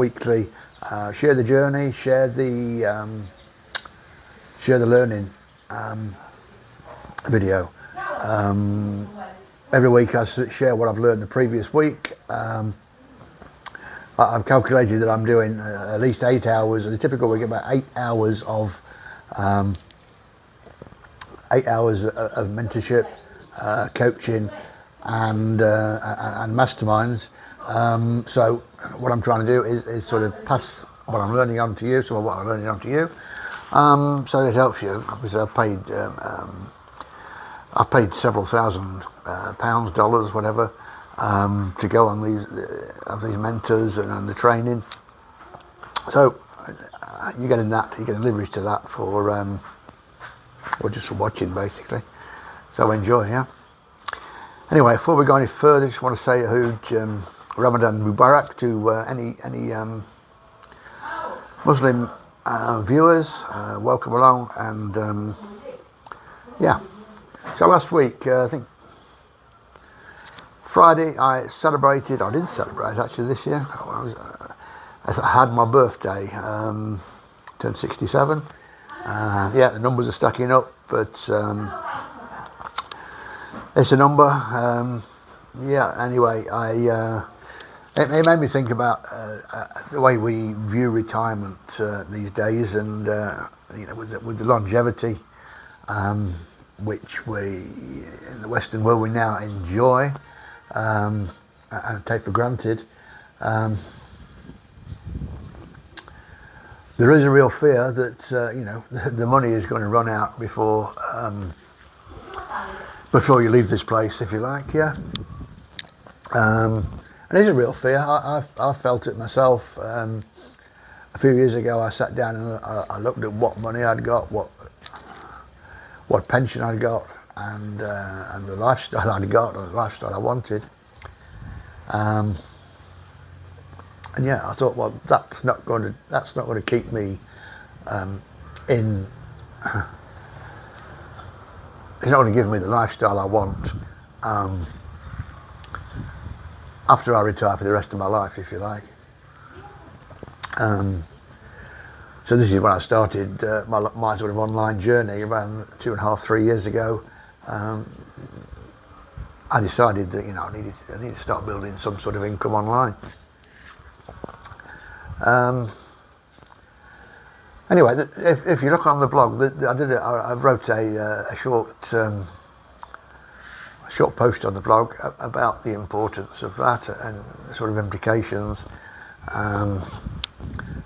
weekly, share the journey, share the learning video. Every week I share what I've learned the previous week. I've calculated that I'm doing at least 8 hours. In a typical week, about 8 hours of 8 hours of mentorship, coaching, and masterminds. So what I'm trying to do is sort of pass what I'm learning on to you, some of what I'm learning on to you, so it helps you. Obviously, I've paid several thousand pounds, dollars, whatever, to go on these mentors and the training. So you're getting leverage to that for or just for watching, basically. So enjoy, yeah. Anyway, before we go any further, I just want to say a huge Ramadan Mubarak to any Muslim viewers. Welcome along, and yeah. So last week, I think Friday, I didn't celebrate actually this year. I had my birthday, turned 67. Yeah, the numbers are stacking up, but it's a number. Yeah, anyway, it made me think about the way we view retirement these days, and with the longevity which we in the Western world we now enjoy and take for granted. There is a real fear that the money is going to run out before you leave this place, if you like. Yeah. And it is a real fear. I felt it myself. A few years ago, I sat down and I looked at what money I'd got, what pension I'd got, and the lifestyle I'd got, or the lifestyle I wanted. And yeah, I thought, well, that's not going to keep me in. It's not going to give me the lifestyle I want after I retire for the rest of my life, if you like. So this is when I started my sort of online journey around 2.5, 3 years ago. I decided that I needed to start building some sort of income online. Anyway, if you look on the blog, I wrote a short post on the blog about the importance of that and the sort of implications.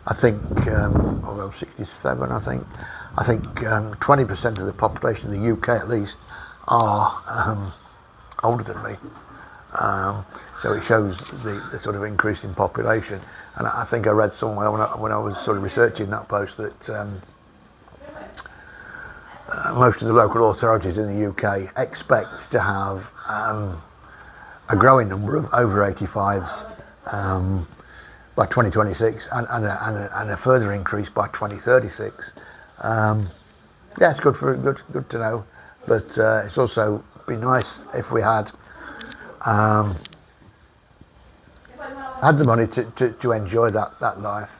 I think, although I'm 67, I think 20% of the population in the UK at least are older than me. So it shows the sort of increase in population. And I think I read somewhere when I was sort of researching that post that most of the local authorities in the UK expect to have a growing number of over 85s by 2026 and a further increase by 2036. Yeah, it's good to know, but it's also be nice if we had the money to enjoy that life,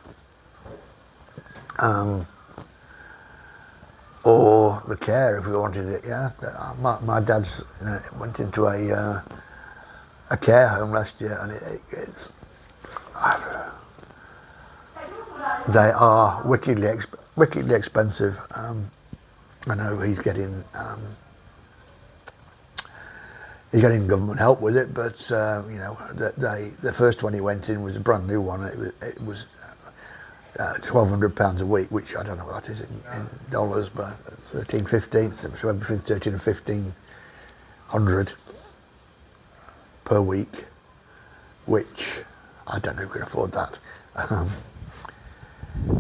or the care if we wanted it. Yeah, my dad's went into a care home last year, and it's they are wickedly expensive. I know he's getting government help with it, but the first one he went in was a brand new one. It was £1,200 a week, which I don't know what that is in dollars, but 15, somewhere between 13 and 1500 per week, which I don't know who can afford that.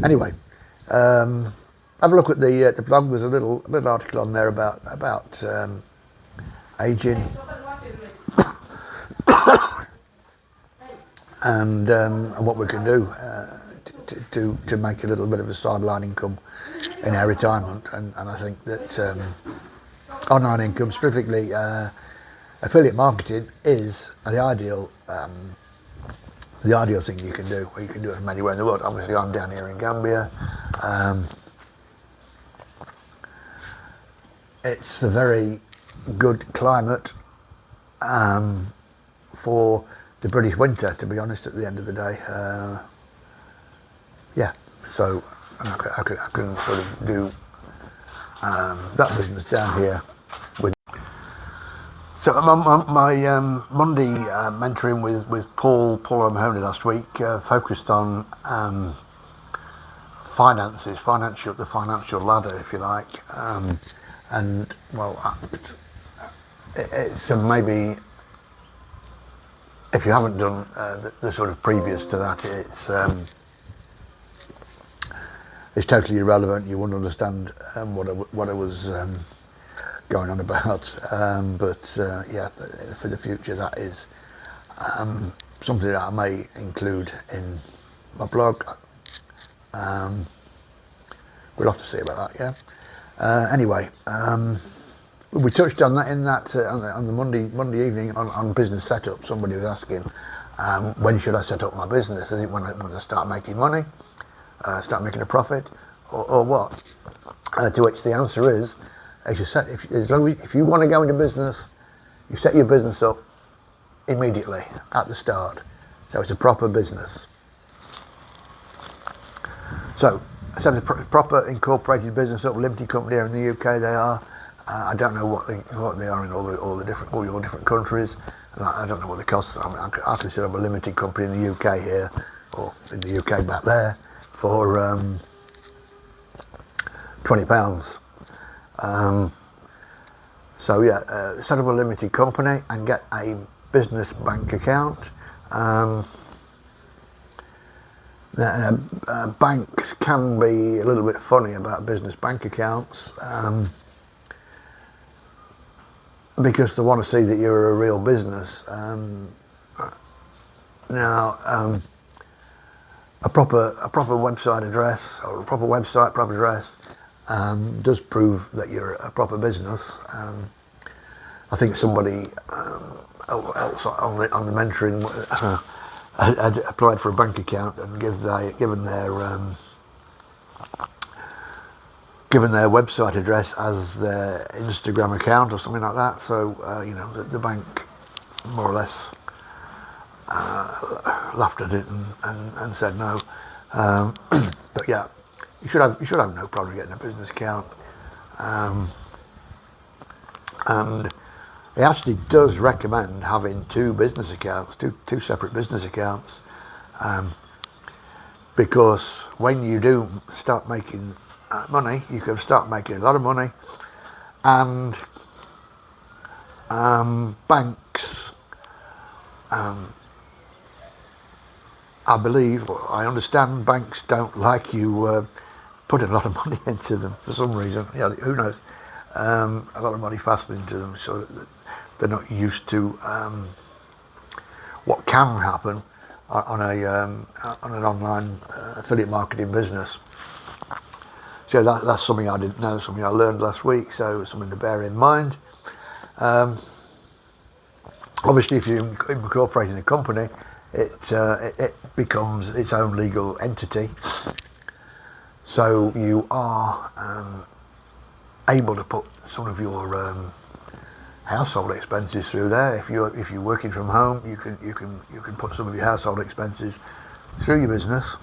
Anyway, have a look at the blog. There's a little article on there about aging and what we can do to make a little bit of a sideline income in our retirement. And I think that online income, specifically affiliate marketing, is the ideal the ideal thing you can do, where you can do it from anywhere in the world. Obviously, I'm down here in Gambia. It's a very good climate for the British winter, to be honest, at the end of the day. Yeah, so I can sort of do that business down here. So my Monday mentoring with Paul O'Mahony last week focused on finances, the financial ladder, if you like, and well, it's maybe, if you haven't done the sort of previous to that, it's totally irrelevant. You wouldn't understand what I was going on about, but yeah, for the future, that is something that I may include in my blog. We'll have to see about that. Yeah. Anyway, we touched on that on the Monday evening on business setup. Somebody was asking, when should I set up my business? Is it when I start making money, start making a profit, or what? To which the answer is, as you said, if you want to go into business, you set your business up immediately at the start, so it's a proper business. So I set a proper incorporated business up, limited company here in the UK. They are. I don't know what they are in all your different countries. I don't know what the costs are. I mean, I can set up a limited company in the UK here, or in the UK back there, for £20. So yeah, set up a limited company and get a business bank account. Banks can be a little bit funny about business bank accounts, because they want to see that you're a real business. Now, a proper website address, or a proper address, does prove that you're a proper business. I think somebody else on the mentoring had applied for a bank account and given their website address as their Instagram account or something like that. So you know, the bank more or less laughed at it and said no. But yeah, you should have no problem getting a business account. And it actually does recommend having two business accounts, two separate business accounts, because when you do start making money, you can start making a lot of money, and banks, I believe, or I understand, banks don't like you putting a lot of money into them for some reason. Yeah, who knows? A lot of money fast into them, so they're not used to what can happen on an online affiliate marketing business. So that's something I didn't know, something I learned last week, so it's something to bear in mind. Obviously, if you're incorporating a company, it becomes its own legal entity, so you are able to put some of your household expenses through there. If you're working from home, you can put some of your household expenses through your business.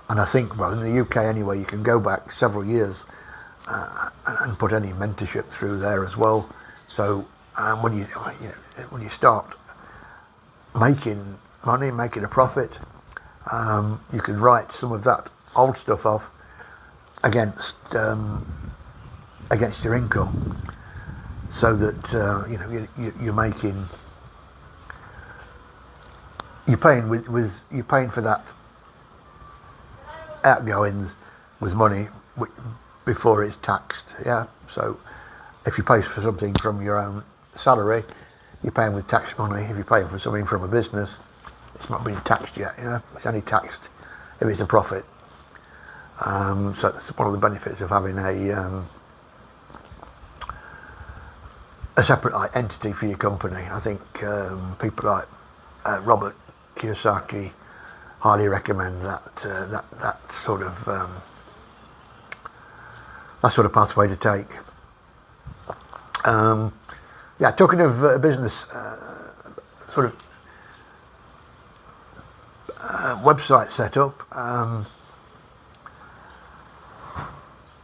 And I think, well, in the UK anyway, you can go back several years and put any mentorship through there as well. So when you start making money, making a profit, you can write some of that old stuff off against your income, so that you're paying for that outgoings with money before it's taxed. Yeah, so if you pay for something from your own salary, you're paying with tax money. If you pay for something from a business, it's not being taxed yet. You know, it's only taxed if it's a profit. So that's one of the benefits of having a separate entity for your company. I think people like Robert Kiyosaki highly recommend that sort of pathway to take. Yeah, talking of business, sort of website setup.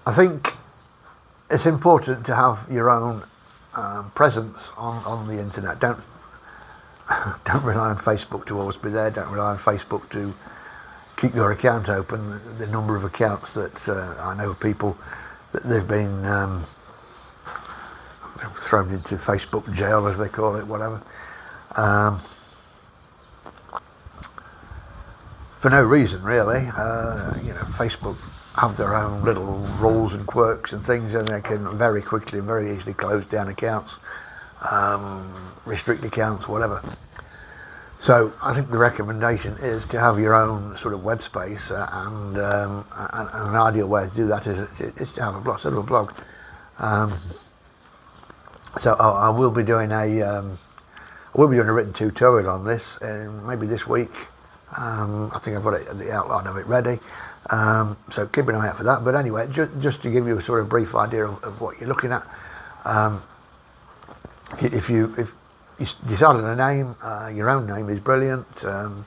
I think it's important to have your own presence on the internet. Don't rely on Facebook to always be there. Don't rely on Facebook to keep your account open. The number of accounts that I know of people that they've been thrown into Facebook jail, as they call it, whatever, for no reason really. Facebook have their own little rules and quirks and things, and they can very quickly and very easily close down accounts, restrict accounts, whatever. So I think the recommendation is to have your own sort of web space, and an ideal way to do that is to have a blog, sort of a blog. So I will be doing a written tutorial on this, maybe this week. I think I've got the outline of it ready. So keep an eye out for that. But anyway, just to give you a sort of brief idea of what you're looking at. If you decided a name, your own name is brilliant. So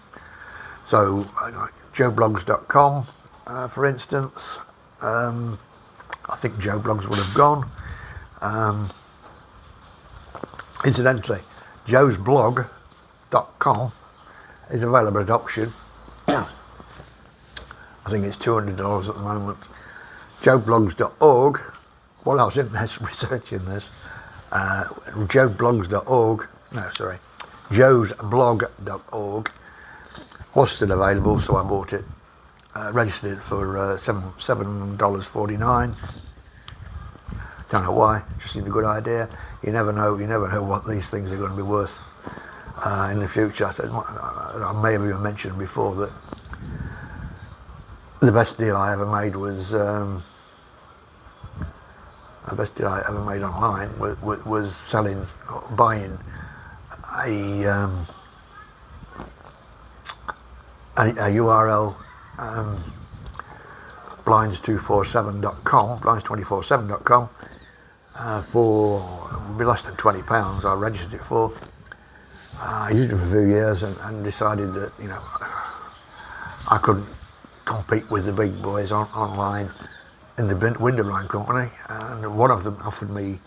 joeblogs.com, for instance. I think Joe Blogs would have gone. Incidentally, joesblog.com is available at auction. I think it's $200 at the moment. joeblogs.org, while I was in this researching this, joesblog.org was still available, so I bought it, registered it for $7.49. Don't know why, just seemed a good idea. You never know what these things are going to be worth in the future. I may have even mentioned before that the best deal I ever made was online was buying a URL, blinds247.com, for less than £20. I registered it for. I used it for a few years and decided that I couldn't compete with the big boys online in the window blind company, and one of them offered me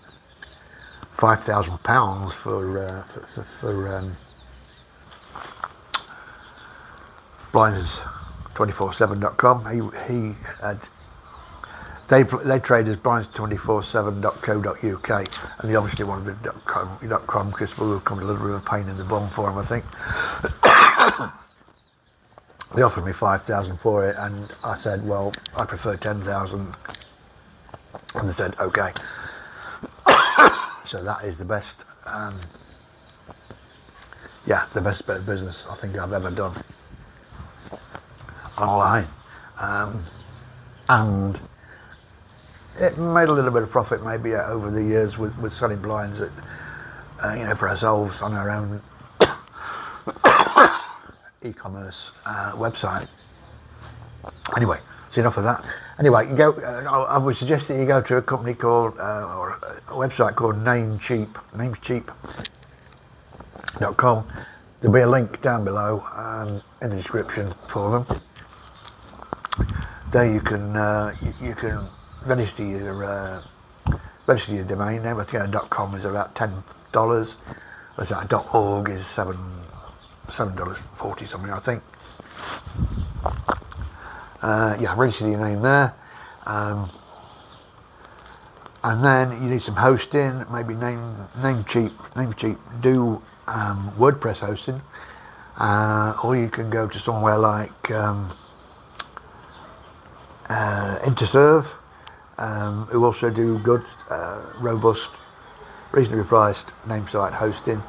£5,000 for blinds247.com. He had they trade as blinds247.co.uk, and they obviously wanted the .com because we were coming a little bit of a pain in the bum for him, I think. They offered me $5,000 for it, and I said, well, I prefer $10,000, and they said, okay. So that is the best, the best bit of business I think I've ever done online, and it made a little bit of profit maybe over the years with selling blinds at, for ourselves on our own e-commerce website. Anyway, it's enough of that. Anyway, I would suggest that you go to a company called, or a website called namecheap.com. There'll be a link down below in the description for them. There you can register your domain name. I think .com is about $10. What's that? .org is $7.40 something, I think. Register your name there, and then you need some hosting. Maybe Namecheap do WordPress hosting, or you can go to somewhere like Interserve, who also do good, robust, reasonably priced name site hosting.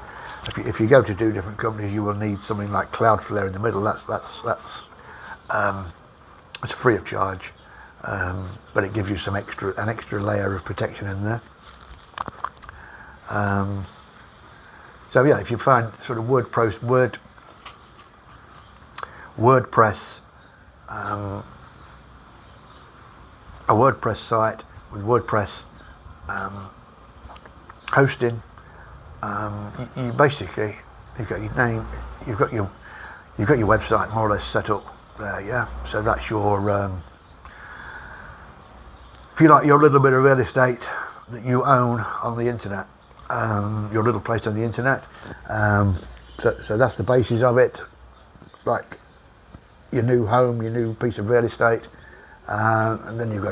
If you go to do different companies, you will need something like Cloudflare in the middle. That's it's free of charge, but it gives you an extra layer of protection in there. So yeah, if you find sort of WordPress, a WordPress site with WordPress hosting, you basically, you've got your name, you've got your website more or less set up there, yeah. So that's your, if you like, your little bit of real estate that you own on the internet, your little place on the internet. So that's the basis of it, like your new home, your new piece of real estate, and then you've got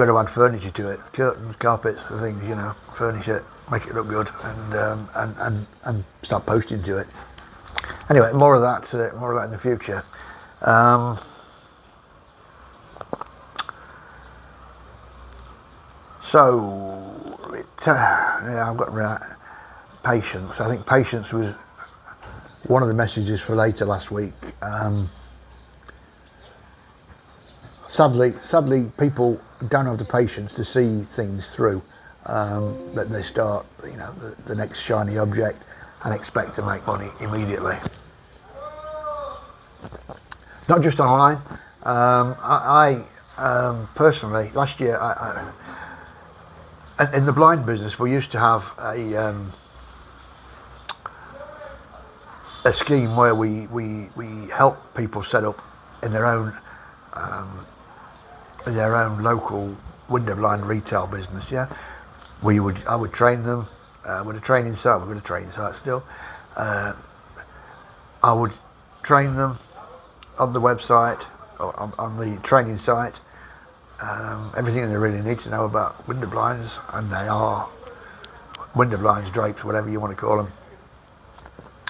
to add furniture to it, curtains, carpets, the things, you know, furnish it, make it look good, and start posting to it. Anyway, more of that in the future. Yeah, I've got patience. I think patience was one of the messages for later last week. Sadly, people don't have the patience to see things through. That they start, you know, the next shiny object and expect to make money immediately. Not just online. I personally, last year, in the blind business, we used to have a scheme where we help people set up in their own local window blind retail business. Yeah, I would train them with a training site. We've got a training site still. I would train them on the website or on the training site. Everything they really need to know about window blinds, and they are window blinds, drapes, whatever you want to call them,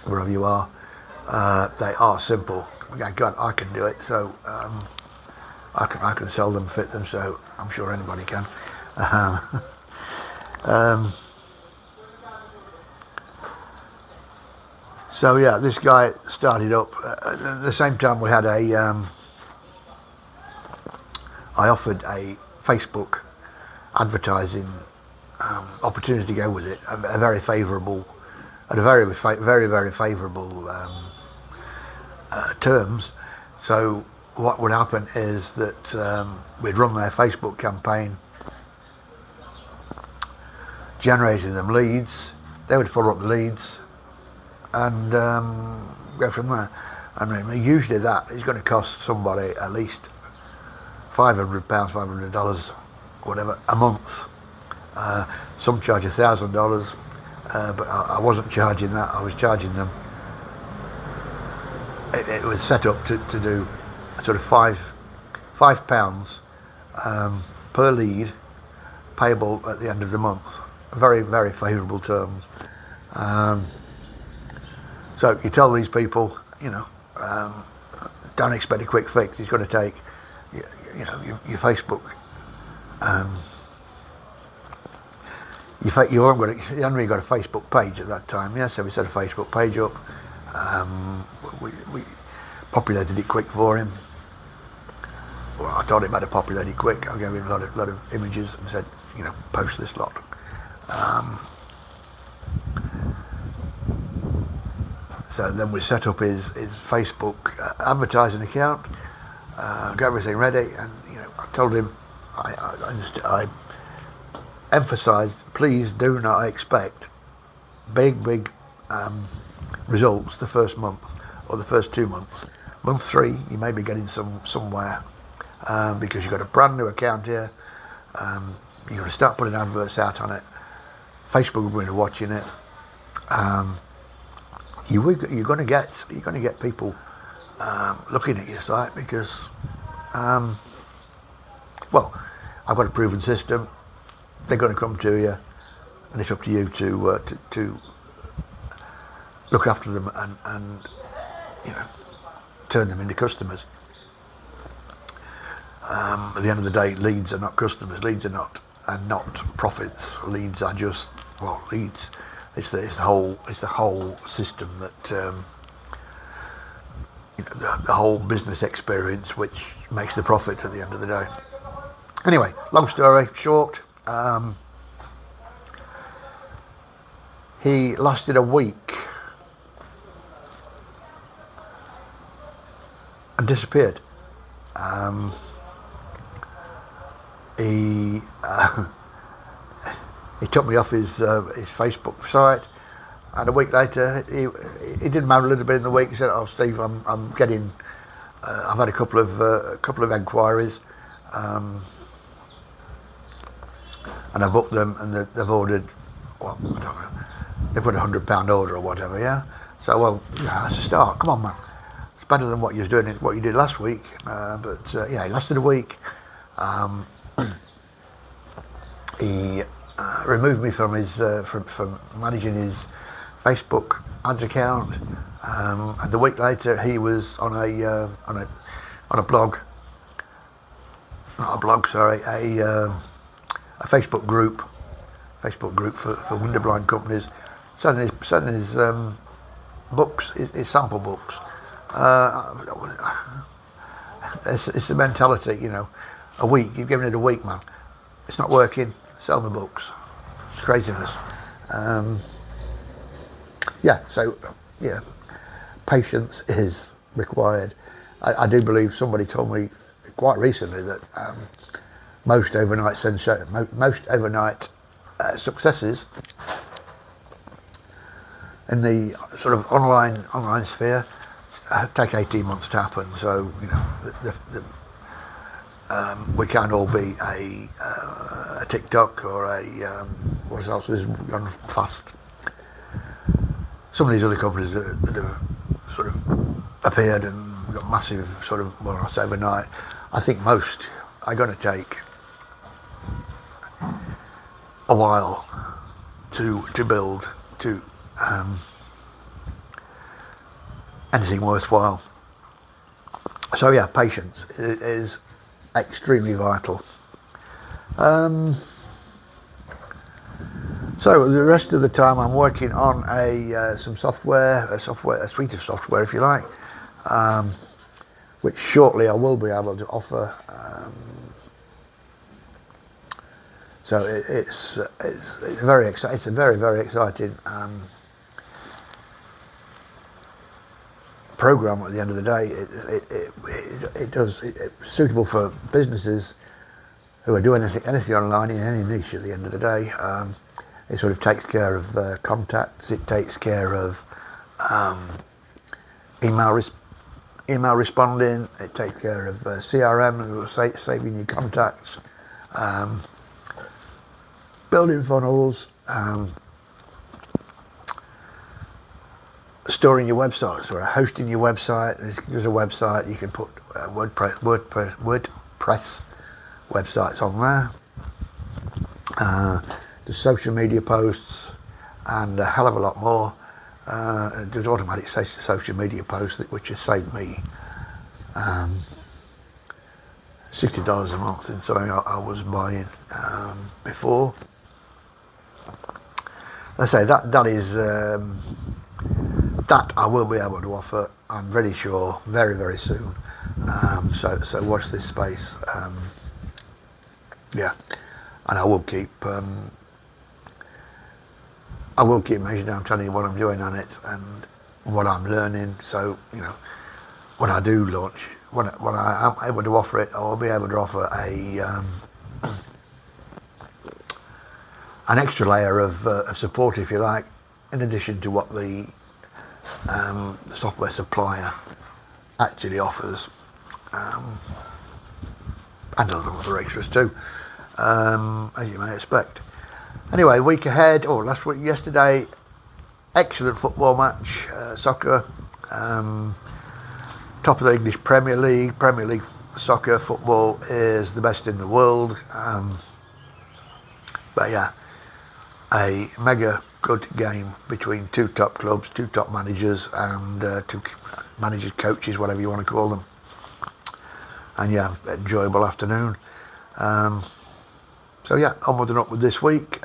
wherever you are. They are simple. God, I can do it, so I can sell them, fit them, so I'm sure anybody can. So yeah, this guy started up at the same time we had I offered a Facebook advertising opportunity to go with it, a very favourable, at a very favourable terms. So what would happen is that we'd run their Facebook campaign, generating them leads. They would follow up the leads and go from there. I mean, usually that is going to cost somebody at least £500, $500, whatever, a month. Some charge $1,000, but I wasn't charging that. I was charging them. It was set up to do sort of £5 per lead, payable at the end of the month. Very, very favourable terms. So you tell these people, you know, don't expect a quick fix. It's going to take, you know, your Facebook. You hadn't really got a Facebook page at that time, yeah. So we set a Facebook page up. We populated it quick for him. Well, I told him how to populate it quick. I gave him a lot of images and said, you know, post this lot. So then we set up his Facebook advertising account, got everything ready, and you know, I told him, I emphasised, please do not expect big results the first month or the first 2 months. Month 3, you may be getting somewhere because you've got a brand new account here. You've got to start putting adverts out on it. Facebook will be watching it. You're going to get people looking at your site because, well, I've got a proven system. They're going to come to you, and it's up to you to look after them and you know, turn them into customers. At the end of the day, leads are not customers. Leads are not profits. Leads are just, well, leads. It's the whole system that you know, the whole business experience which makes the profit at the end of the day. Anyway, long story short, he lasted a week and disappeared. He he took me off his Facebook site, and a week later he did matter a little bit in the week. He said, "Oh, Steve, I'm getting I've had a couple of enquiries, and I booked them, and they've ordered, well, I don't know, they've got £100 order or whatever, yeah. So, well, yeah, that's a start. Come on, man. It's better than what you was doing, what you did last week. But yeah, he lasted a week. He removed me from his from managing his Facebook ads account, and a week later he was on a blog, not a blog, sorry, a Facebook group for window blind companies, selling his books, his sample books. It's the mentality, you know. A week, you've given it a week, man. It's not working. Sell the books. It's craziness. Yeah. So yeah, patience is required. I do believe somebody told me quite recently that most overnight successes in the sort of online sphere take 18 months to happen. So you know, we can't all be a TikTok or a what else has gone fast. Some of these other companies that have sort of appeared and got massive sort of, well, I say overnight. I think most are going to take a while to build to anything worthwhile. So yeah, patience is extremely vital. So the rest of the time I'm working on a suite of software, if you like, which shortly I will be able to offer. So it's very exciting. It's a very exciting program. At the end of the day, it's suitable for businesses who are doing anything online in any niche. At the end of the day, it sort of takes care of contacts. It takes care of email responding. It takes care of CRM, saving your contacts, building funnels, storing your websites or hosting your website. There's a website you can put WordPress websites on there. The social media posts and a hell of a lot more. There's automatic social media posts which has saved me $60 a month in something I was buying before. Let's say that is that I will be able to offer. I'm very sure very soon. So watch this space. Yeah, and I will keep measuring. I'm telling you what I'm doing on it and what I'm learning. So you know, when I do launch, when I am able to offer it, I will be able to offer an extra layer of support, if you like, in addition to what the software supplier actually offers, and other extras too, as you may expect. Anyway, week ahead, or yesterday, excellent football match, soccer, top of the English Premier League soccer. Football is the best in the world, but yeah, a mega good game between two top clubs, two top managers, and two managers, coaches, whatever you want to call them. And yeah, enjoyable afternoon. So yeah, onward and upward this week.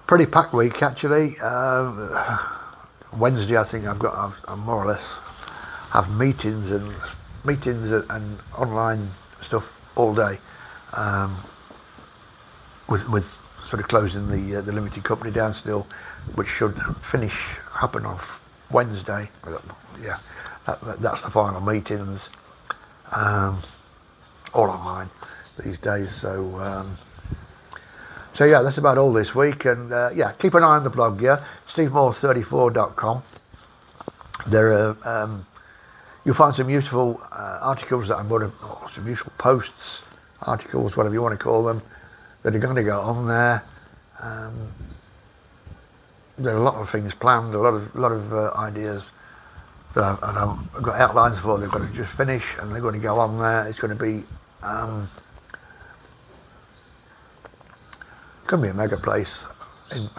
Pretty packed week actually. Wednesday, I think I more or less have meetings and meetings and online stuff all day, with sort of closing the limited company down still, which should happen on Wednesday. Yeah, that's the final meetings, all online these days. So yeah, that's about all this week. And yeah, keep an eye on the blog. Yeah, stevemore34.com. There are you'll find some useful articles that I'm going to, or some useful posts, articles, whatever you want to call them, that are going to go on there. There are a lot of things planned, a lot of ideas that I've got outlines for. They've got to just finish, and they're going to go on there. It's going to be a mega place, in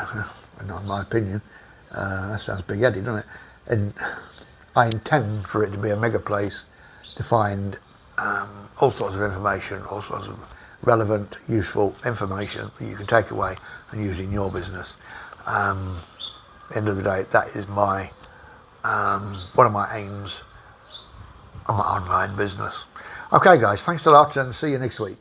my opinion. That sounds big-headed, doesn't it? And I intend for it to be a mega place to find all sorts of information, all sorts of relevant, useful information that you can take away and use in your business. End of the day, that is my one of my aims on my online business. Okay guys, thanks a lot and see you next week.